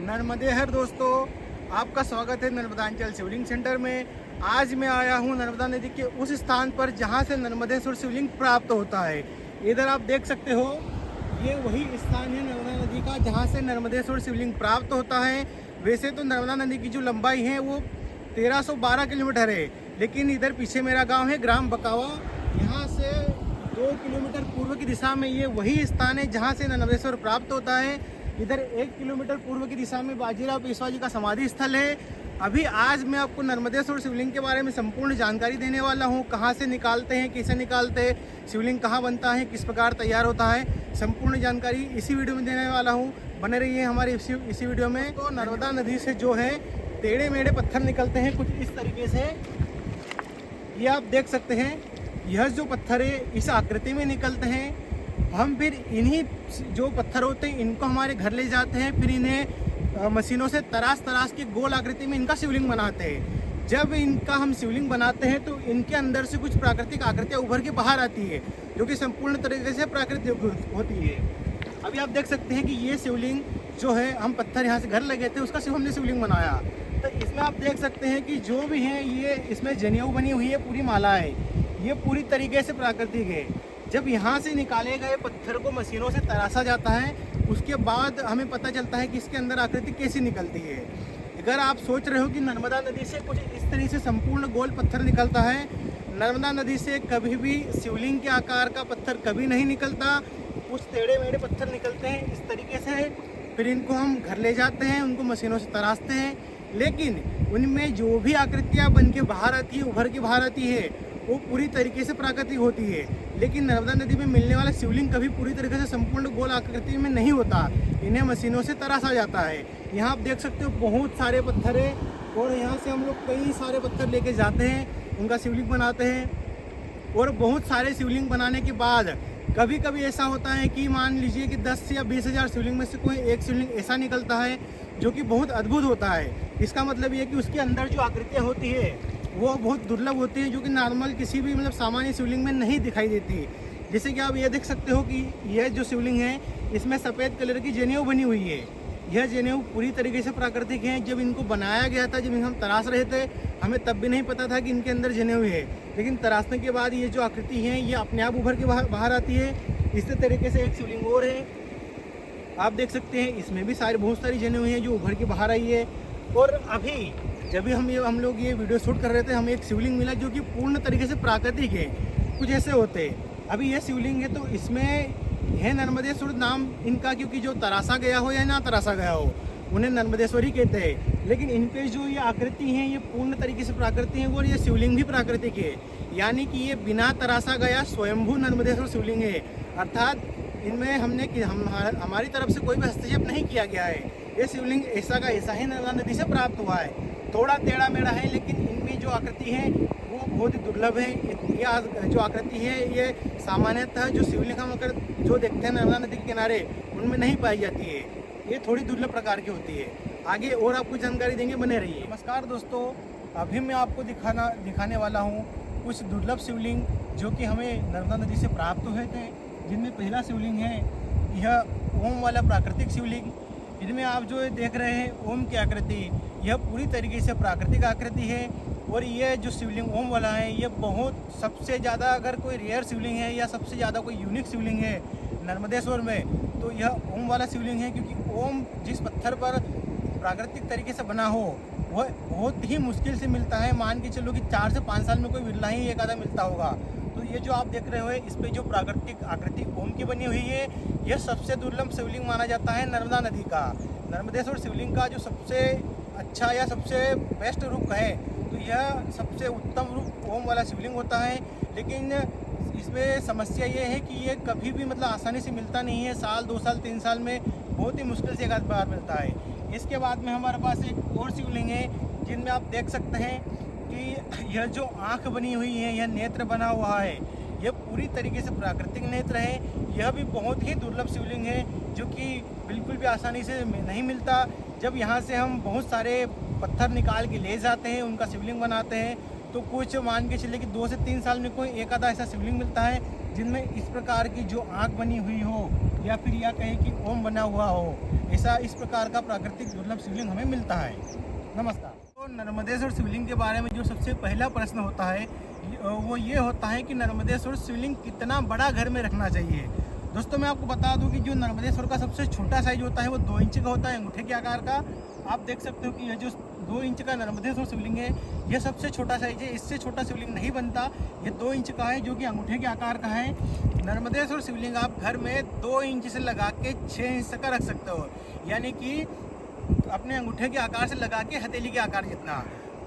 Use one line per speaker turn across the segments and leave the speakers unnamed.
नर्मदे हर दोस्तों, आपका स्वागत है नर्मदांचल शिवलिंग सेंटर में। आज मैं आया हूं नर्मदा नदी के उस स्थान पर जहां से नर्मदेश्वर शिवलिंग प्राप्त होता है। इधर आप देख सकते हो, ये वही स्थान है नर्मदा नदी का जहां से नर्मदेश्वर शिवलिंग प्राप्त होता है। वैसे तो नर्मदा नदी की जो लंबाई है वो 1312 किलोमीटर है, लेकिन इधर पीछे मेरा गाँव है ग्राम बकावा। यहाँ से 2 किलोमीटर पूर्व की दिशा में ये वही स्थान है जहाँ से नर्मदेश्वर प्राप्त होता है। इधर 1 किलोमीटर पूर्व की दिशा में बाजीराव पेशवा जी का समाधि स्थल है। अभी आज मैं आपको नर्मदेश्वर शिवलिंग के बारे में संपूर्ण जानकारी देने वाला हूँ। कहाँ से निकालते हैं, कैसे निकालते हैं, शिवलिंग कहाँ बनता है, किस प्रकार तैयार होता है, संपूर्ण जानकारी इसी वीडियो में देने वाला हूँ। बने रहिए हमारे इसी वीडियो में। तो नर्मदा नदी से जो है टेढ़े मेढ़े पत्थर निकलते हैं कुछ इस तरीके से। ये आप देख सकते हैं, यह जो पत्थर है इस आकृति में निकलते हैं। हम फिर इन्हीं जो पत्थर होते हैं इनको हमारे घर ले जाते हैं, फिर इन्हें मशीनों से तराश के गोल आकृति में इनका शिवलिंग बनाते हैं। जब इनका हम शिवलिंग बनाते हैं तो इनके अंदर से कुछ प्राकृतिक आकृतियाँ उभर के बाहर आती है, जो कि संपूर्ण तरीके से प्राकृतिक होती है। अभी आप देख सकते हैं कि ये शिवलिंग जो है, हम पत्थर यहाँ से घर ले गए थे, उसका सिर्फ हमने शिवलिंग बनाया। तो इसमें आप देख सकते हैं कि जो भी है ये इसमें जनेऊ बनी हुई है, पूरी माला है, ये पूरी तरीके से प्राकृतिक है। जब यहाँ से निकाले गए पत्थर को मशीनों से तराशा जाता है, उसके बाद हमें पता चलता है कि इसके अंदर आकृति कैसी निकलती है। अगर आप सोच रहे हो कि नर्मदा नदी से कुछ इस तरह से संपूर्ण गोल पत्थर निकलता है, नर्मदा नदी से कभी भी शिवलिंग के आकार का पत्थर कभी नहीं निकलता। कुछ टेढ़े मेढ़े पत्थर निकलते हैं इस तरीके से, फिर इनको हम घर ले जाते हैं, उनको मशीनों से तराशते हैं, लेकिन उनमें जो भी आकृतियाँ बन के बाहर आती है, उभर के बाहर आती है, वो पूरी तरीके से प्राकृतिक होती है। लेकिन नर्मदा नदी में मिलने वाला शिवलिंग कभी पूरी तरीके से संपूर्ण गोल आकृति में नहीं होता, इन्हें मशीनों से तराशा जाता है। यहाँ आप देख सकते हो बहुत सारे पत्थर है, और यहाँ से हम लोग कई सारे पत्थर लेके जाते हैं, उनका शिवलिंग बनाते हैं। और बहुत सारे शिवलिंग बनाने के बाद कभी कभी ऐसा होता है कि मान लीजिए कि 10 या 20 हज़ार शिवलिंग में से कोई एक शिवलिंग ऐसा निकलता है जो कि बहुत अद्भुत होता है। इसका मतलब ये है कि उसके अंदर जो आकृतियाँ होती है वो बहुत दुर्लभ होती है, जो कि नॉर्मल किसी भी सामान्य शिवलिंग में नहीं दिखाई देती। जैसे कि आप ये देख सकते हो कि यह जो शिवलिंग है इसमें सफ़ेद कलर की जनेऊ बनी हुई है। यह जनेऊ पूरी तरीके से प्राकृतिक है। जब इनको बनाया गया था, जब हम तराश रहे थे, हमें तब भी नहीं पता था कि इनके अंदर जनेऊ है, लेकिन तराशने के बाद ये जो आकृति है ये अपने आप उभर के बाहर आती है। इसी तरीके से एक शिवलिंग और है, आप देख सकते हैं, इसमें भी बहुत सारी जनेऊ है जो उभर के बाहर आई है। और अभी जब भी हम लोग ये वीडियो शूट कर रहे थे, हमें एक शिवलिंग मिला जो कि पूर्ण तरीके से प्राकृतिक है। कुछ ऐसे होते हैं। अभी ये शिवलिंग है तो इसमें है नर्मदेश्वर नाम इनका, क्योंकि जो तराशा गया हो या ना तराशा गया हो उन्हें नर्मदेश्वर ही कहते हैं। लेकिन इन पे जो ये आकृति हैं ये पूर्ण तरीके से प्राकृतिक है, और ये शिवलिंग भी प्राकृतिक है, यानी कि ये बिना तराशा गया स्वयंभू नर्मदेश्वर शिवलिंग है। अर्थात इनमें हमारी तरफ से कोई भी हस्तक्षेप नहीं किया गया है। ये शिवलिंग ऐसा का ऐसा ही नर्मदा नदी से प्राप्त हुआ है। थोड़ा टेढ़ा मेढ़ा है, लेकिन इनमें जो आकृति है वो बहुत ही दुर्लभ है। ये जो आकृति है ये सामान्यतः जो शिवलिंग हम अगर जो देखते हैं नर्मदा नदी के किनारे, उनमें नहीं पाई जाती है। ये थोड़ी दुर्लभ प्रकार की होती है। आगे और आपको जानकारी देंगे, बने रहिए। नमस्कार दोस्तों, अभी मैं आपको दिखाने वाला हूँ कुछ दुर्लभ शिवलिंग जो कि हमें नर्मदा नदी से प्राप्त हुए थे। जिनमें पहला शिवलिंग है यह ओम वाला प्राकृतिक शिवलिंग। इनमें आप जो देख रहे हैं ओम की आकृति, यह पूरी तरीके से प्राकृतिक आकृति है। और यह जो शिवलिंग ओम वाला है ये बहुत सबसे ज़्यादा, अगर कोई रेयर शिवलिंग है या सबसे ज़्यादा कोई यूनिक शिवलिंग है नर्मदेश्वर में, तो यह ओम वाला शिवलिंग है। क्योंकि ओम जिस पत्थर पर प्राकृतिक तरीके से बना हो वह बहुत ही मुश्किल से मिलता है। मान के चलो कि 4 से 5 साल में कोई बिरला ही एक आधा मिलता होगा। तो ये जो आप देख रहे हो इस पे जो प्राकृतिक आकृति ओम की बनी हुई है, यह सबसे दुर्लभ शिवलिंग माना जाता है नर्मदा नदी का। नर्मदेश्वर शिवलिंग का जो सबसे अच्छा या सबसे बेस्ट रूप है तो यह सबसे उत्तम रूप ओम वाला शिवलिंग होता है। लेकिन इसमें समस्या ये है कि ये कभी भी आसानी से मिलता नहीं है। साल 2 साल 3 साल में बहुत ही मुश्किल से एक आध बार मिलता है। इसके बाद में हमारे पास एक और शिवलिंग है जिनमें आप देख सकते हैं कि यह जो आँख बनी हुई है, यह नेत्र बना हुआ है, यह पूरी तरीके से प्राकृतिक नेत्र है। यह भी बहुत ही दुर्लभ शिवलिंग है जो कि बिल्कुल भी आसानी से नहीं मिलता। जब यहाँ से हम बहुत सारे पत्थर निकाल के ले जाते हैं, उनका शिवलिंग बनाते हैं, तो कुछ मान के चले कि 2 से 3 साल में कोई एक आधा ऐसा शिवलिंग मिलता है जिनमें इस प्रकार की जो आँख बनी हुई हो या फिर या कहें कि ओम बना हुआ हो, ऐसा इस प्रकार का प्राकृतिक दुर्लभ शिवलिंग हमें मिलता है। नमस्कार। तो नर्मदेश्वर शिवलिंग के बारे में जो सबसे पहला प्रश्न होता है वो ये होता है कि नर्मदेश्वर शिवलिंग कितना बड़ा घर में रखना चाहिए। दोस्तों मैं आपको बता दूं कि जो नर्मदेश्वर का सबसे छोटा साइज होता है वो 2 इंच का होता है, अंगूठे के आकार का। आप देख सकते हो कि यह जो 2 इंच का नर्मदेश्वर शिवलिंग है यह सबसे छोटा साइज है। इससे छोटा शिवलिंग नहीं बनता। ये 2 इंच का है जो कि अंगूठे के आकार का है। नर्मदेश्वर शिवलिंग आप घर में 2 इंच से लगा के 6 इंच तक का रख सकते हो, यानी कि अपने अंगूठे के आकार से लगा के हथेली के आकार जितना।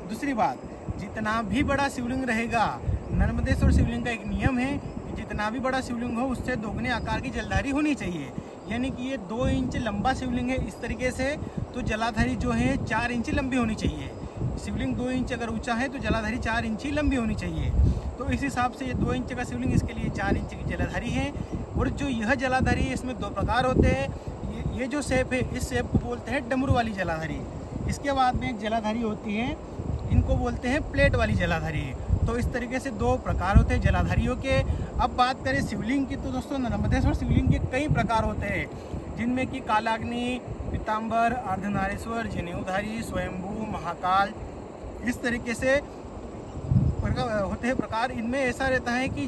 दूसरी बात, जितना भी बड़ा शिवलिंग रहेगा, नर्मदेश्वर शिवलिंग का एक नियम है कि जितना भी बड़ा शिवलिंग हो उससे दोगुने आकार की जलधारी होनी चाहिए। यानी कि ये 2 इंच लंबा शिवलिंग है इस तरीके से, तो जलाधारी जो है 4 इंच लंबी होनी चाहिए। शिवलिंग 2 इंच अगर ऊंचा है तो जलाधारी 4 इंच ही लंबी होनी चाहिए। तो इस हिसाब से ये 2 इंच का शिवलिंग, इसके लिए 4 इंच की जलाधारी है। और जो यह जलाधारी है इसमें 2 प्रकार होते हैं। ये जो शेप है इस शेप को बोलते हैं डमरू वाली जलाधारी। इसके बाद में एक जलाधारी होती है, इनको बोलते हैं प्लेट वाली जलाधारी। तो इस तरीके से 2 प्रकार होते हैं जलाधारियों के। अब बात करें शिवलिंग की तो दोस्तों नर्मदेश्वर शिवलिंग के कई प्रकार होते हैं, जिनमें कि कालाग्नि, पीताम्बर, अर्धनारीश्वर, जनेऊधारी, स्वयंभू, महाकाल, इस तरीके से होते हैं प्रकार। इनमें ऐसा रहता है कि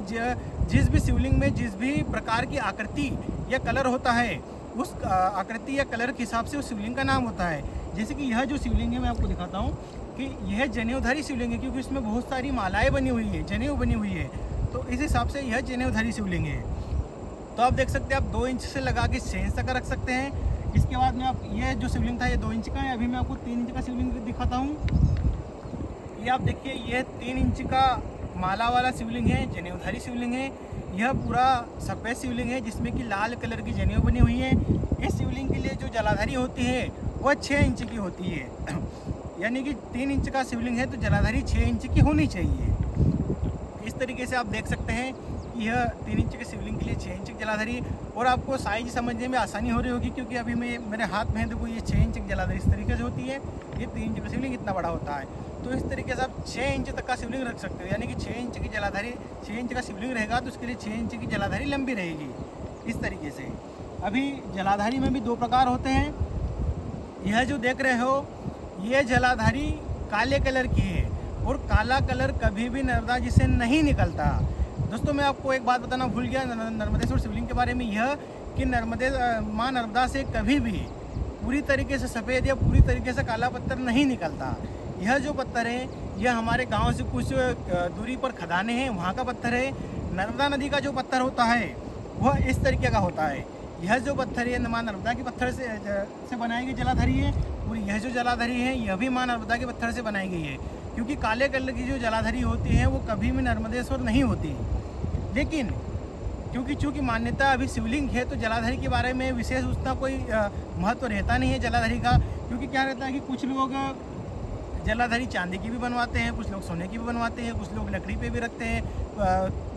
जिस भी शिवलिंग में जिस भी प्रकार की आकृति या कलर होता है उस आकृति या कलर के हिसाब से उस शिवलिंग का नाम होता है। जैसे कि यह जो शिवलिंग है मैं आपको दिखाता हूँ कि यह जनेऊधारी शिवलिंग है, क्योंकि इसमें बहुत सारी मालाएं बनी हुई है, जनेऊ बनी हुई है, तो इस हिसाब से यह जनेऊधारी शिवलिंग है। तो आप देख सकते हैं आप 2 इंच से लगा के 6 इंच तक रख सकते हैं। इसके बाद में आप यह जो शिवलिंग था ये 2 इंच का है। अभी मैं आपको 3 इंच का शिवलिंग दिखाता हूँ। ये आप देखिए यह 3 इंच का माला वाला शिवलिंग है, जनेऊधारी शिवलिंग है। यह पूरा सफ़ेद शिवलिंग है जिसमें कि लाल कलर की जनेऊ बनी हुई है। इस शिवलिंग के लिए जो जलाधारी होती है वह 6 इंच की होती है। यानी कि 3 इंच का शिवलिंग है तो जलाधारी 6 इंच की होनी चाहिए। इस तरीके से आप देख सकते हैं कि यह 3 इंच के शिवलिंग के लिए 6 इंच की जलाधारी। और आपको साइज समझने में आसानी हो रही होगी क्योंकि अभी मेरे हाथ में है, देखो ये 6 इंच की जलाधारी इस तरीके से होती है। ये 3 इंच का शिवलिंग इतना बड़ा होता है। तो इस तरीके से आप 6 इंच तक का शिवलिंग रख सकते हो, यानी कि 6 इंच की जलाधारी, 6 इंच का शिवलिंग रहेगा तो उसके लिए 6 इंच की जलाधारी लंबी रहेगी इस तरीके से। अभी जलाधारी में भी 2 प्रकार होते हैं। यह जो देख रहे हो ये जलाधारी काले कलर की है और काला कलर कभी भी नर्मदा जी से नहीं निकलता। दोस्तों मैं आपको एक बात बताना भूल गया नर्मदेश्वर शिवलिंग के बारे में, यह कि माँ नर्मदा से कभी भी पूरी तरीके से सफ़ेद या पूरी तरीके से काला पत्थर नहीं निकलता। यह जो पत्थर है यह हमारे गांव से कुछ दूरी पर खदानें हैं, वहाँ का पत्थर है। नर्मदा नदी का जो पत्थर होता है वह इस तरीके का होता है। यह जो पत्थर है माँ नर्मदा के पत्थर से बनाई गई जलाधारी है और यह जो जलाधारी है यह भी माँ नर्मदा के पत्थर से बनाई गई है। क्योंकि काले कलर की जो जलाधारी होती है वो कभी भी नर्मदेश्वर नहीं होती। लेकिन चूँकि मान्यता अभी शिवलिंग है तो जलाधारी के बारे में विशेष उतना कोई महत्व रहता नहीं है जलाधारी का। क्योंकि क्या रहता है कि कुछ लोग जलाधारी चांदी की भी बनवाते हैं, कुछ लोग सोने की भी बनवाते हैं, कुछ लोग लकड़ी पे भी रखते हैं,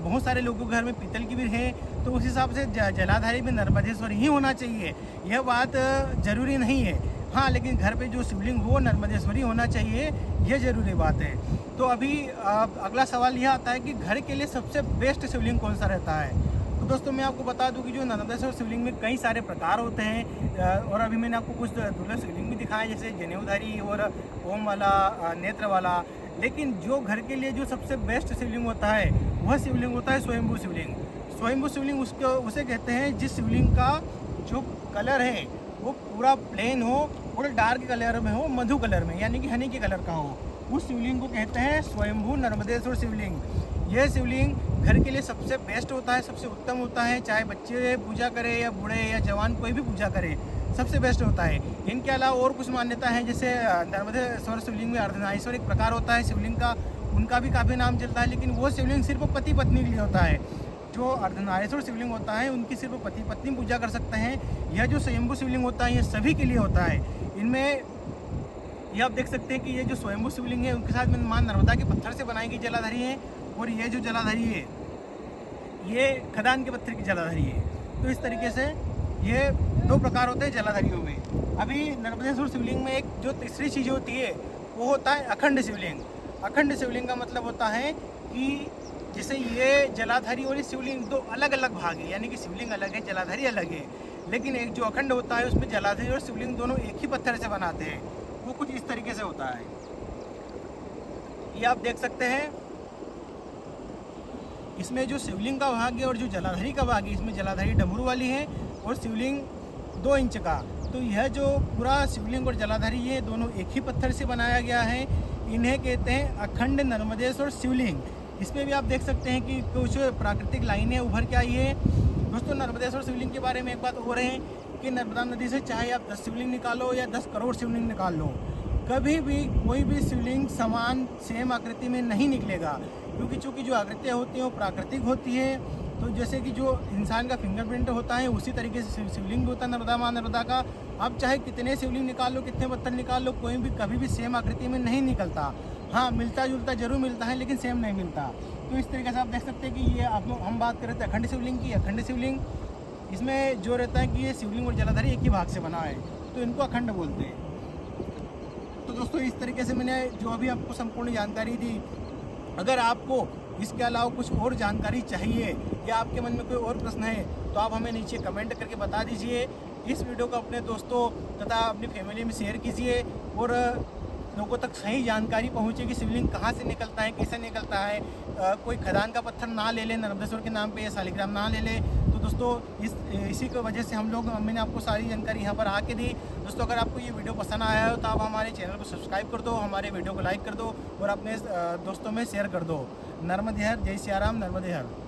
बहुत सारे लोगों के घर में पीतल की भी है। तो उस हिसाब से जलाधारी में नर्मदेश्वर ही होना चाहिए, यह बात ज़रूरी नहीं है। हाँ, लेकिन घर पे जो शिवलिंग हो नर्मदेश्वरी होना चाहिए, यह ज़रूरी बात है। तो अभी अगला सवाल यह आता है कि घर के लिए सबसे बेस्ट शिवलिंग कौन सा रहता है। तो दोस्तों मैं आपको बता दूं कि जो नर्मदेश्वर शिवलिंग में कई सारे प्रकार होते हैं और अभी मैंने आपको कुछ दुर्लभ शिवलिंग भी दिखाए जैसे जनेऊधारी और ओम वाला, नेत्र वाला। लेकिन जो घर के लिए जो सबसे बेस्ट शिवलिंग होता है वह शिवलिंग होता है स्वयंभू शिवलिंग। स्वयंभू शिवलिंग उसे कहते हैं जिस शिवलिंग का जो कलर है वो पूरा प्लेन हो और डार्क कलर में हो, मधु कलर में, यानी कि हनी के कलर का हो, उस शिवलिंग को कहते हैं स्वयंभू नर्मदेश्वर शिवलिंग। यह शिवलिंग घर के लिए सबसे बेस्ट होता है, सबसे उत्तम होता है। चाहे बच्चे पूजा करें या बूढ़े या जवान कोई भी पूजा करे, सबसे बेस्ट होता है। इनके अलावा और कुछ मान्यता है, जैसे नर्मदेश्वर शिवलिंग में अर्धनारीश्वर एक प्रकार होता है शिवलिंग का, उनका भी काफ़ी नाम चलता है। लेकिन वो शिवलिंग सिर्फ पति पत्नी के लिए होता है। जो अर्धनारीश्वर शिवलिंग होता है उनकी सिर्फ पति पत्नी पूजा कर सकते हैं। यह जो स्वयंभू शिवलिंग होता है ये सभी के लिए होता है। इनमें ये आप देख सकते हैं कि ये जो स्वयंभू शिवलिंग है उनके साथ में माँ नर्मदा के पत्थर से बनाई गई जलाधारी है और ये जो जलाधारी है ये खदान के पत्थर की जलाधारी है। तो इस तरीके से ये 2 प्रकार होते हैं जलाधारियों में। अभी नर्मदेश्वर शिवलिंग में एक जो तीसरी चीज़ होती है वो होता है अखंड शिवलिंग। अखंड शिवलिंग का मतलब होता है कि जैसे ये जलाधारी और ये शिवलिंग दो अलग अलग भाग है, यानी कि शिवलिंग अलग है, जलाधारी अलग है। लेकिन एक जो अखंड होता है उसमें जलाधारी और शिवलिंग दोनों एक ही पत्थर से बनाते हैं। वो कुछ इस तरीके से होता है, ये आप देख सकते हैं। इसमें जो शिवलिंग का भाग है और जो जलाधारी का भाग है, इसमें जलाधारी डमरू वाली है और शिवलिंग 2 इंच का। तो यह जो पूरा शिवलिंग और जलाधारी ये दोनों एक ही पत्थर से बनाया गया है। इन्हें कहते हैं अखंड नर्मदेश्वर शिवलिंग। इसमें भी आप देख सकते हैं कि कुछ प्राकृतिक लाइनें उभर के आई है। दोस्तों, नर्मदेश्वर शिवलिंग के बारे में एक बात और है कि नर्मदा नदी से चाहे आप 10 शिवलिंग निकालो या 10 करोड़ शिवलिंग निकाल लो, कभी भी कोई भी शिवलिंग समान सेम आकृति में नहीं निकलेगा, क्योंकि चूँकि जो आकृतियाँ होती हैं वो प्राकृतिक होती है। तो जैसे कि जो इंसान का फिंगरप्रिंट होता है उसी तरीके से शिवलिंग होता है नर्मदा माँ नर्मदा का। आप चाहे कितने शिवलिंग निकाल लो, कितने पत्थर निकाल लो, कोई भी कभी भी सेम आकृति में नहीं निकलता। हाँ, मिलता जुलता जरूर मिलता है, लेकिन सेम नहीं मिलता। तो इस तरीके से आप देख सकते हैं कि ये हम बात कर रहे थे अखंड शिवलिंग की। अखंड शिवलिंग इसमें जो रहता है कि ये शिवलिंग और जलाधारी एक ही भाग से बना है, तो इनको अखंड बोलते हैं। तो दोस्तों, इस तरीके से मैंने जो अभी आपको संपूर्ण जानकारी दी। अगर आपको इसके अलावा कुछ और जानकारी चाहिए या आपके मन में कोई और प्रश्न है तो आप हमें नीचे कमेंट करके बता दीजिए। इस वीडियो को अपने दोस्तों तथा अपनी फैमिली में शेयर कीजिए और लोगों तक सही जानकारी पहुँचे कि शिवलिंग कहाँ से निकलता है, कैसे निकलता है। कोई खदान का पत्थर ना ले ले, नर्मदेश्वर के नाम पे या शालिग्राम ना ले ले। तो दोस्तों, इसी की वजह से मैंने आपको सारी जानकारी यहाँ पर आके दी। दोस्तों, अगर आपको ये वीडियो पसंद आया हो तो आप हमारे चैनल को सब्सक्राइब कर दो, हमारे वीडियो को लाइक कर दो और अपने दोस्तों में शेयर कर दो। नर्मदे हर, जय सिया राम, नर्मदे हर।